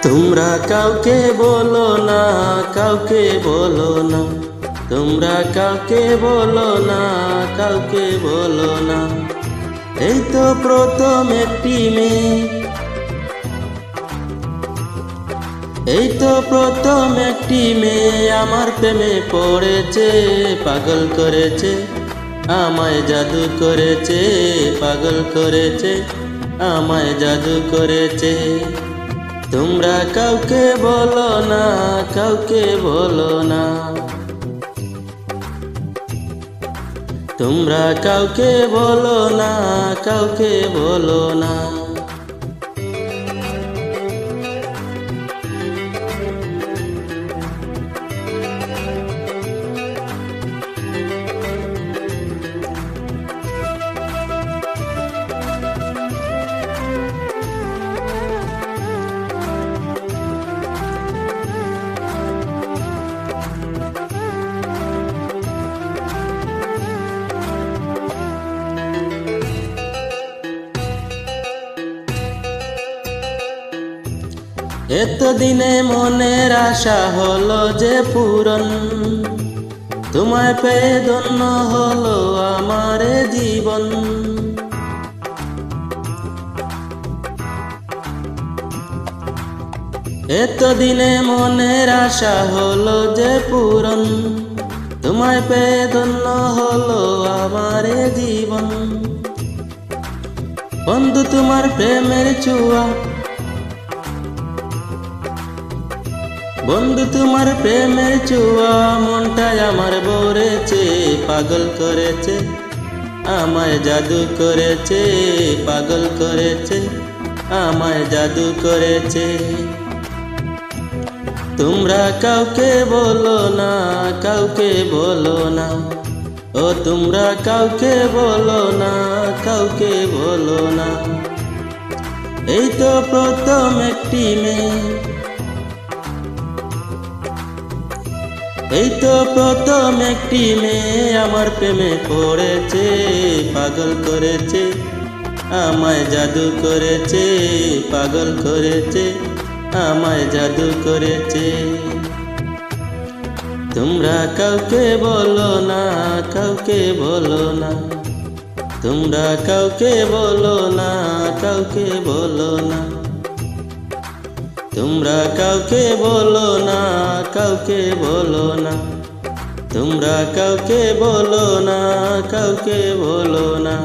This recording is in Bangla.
তোমরা কাউকে বলো না, কাউকে বলো না, তোমরা কাউকে বলো না, কাউকে বলো না। এই তো প্রথম একটি মেয়ে, এই তো প্রথম একটি মেয়ে আমার প্রেমে পড়েছে, পাগল করেছে, আমায় জাদু করেছে, পাগল করেছে, আমায় জাদু করেছে। তোমরা কাউকে বলো না, কাউকে বলো না, তোমরা কাউকে বলো না, কাউকে বলো না। এতদিনে মনের আশা হলো যে পূরণ, তোমায় পেয়ে ধন্য হলো আমার জীবন। এতদিনে মনের আশা হলো যে পূরণ, তোমায় পেয়ে ধন্য হলো আমার জীবন। বন্ধু তোমার প্রেমের ছোঁয়া, বন্ধু তোমার প্রেমের ছোঁয়া মনটাই আমার ভরেছে, পাগল করেছে, আমায় জাদু করেছে, পাগল করেছে, আমায় জাদু করেছে। তোমরা কাউকে বলো না, কাউকে বলো না, ও তোমরা কাউকে বলো না, কাউকে বলো না। এই তো প্রথম একটি মেয়ে, এই তো প্রথম একটি মেয়ে আমার প্রেমে পড়েছে, পাগল করেছে, আমায় জাদু করেছে, পাগল করেছে, আমায় জাদু করেছে। তোমরা কাউকে বলো না, কাউকে বলো না, তোমরা কাউকে বলো না, কাউকে বলো না, তোমরা কাউকে বলো না, কাউকে বলো না, তোমরা কাউকে বলো না, কাউকে বলো না।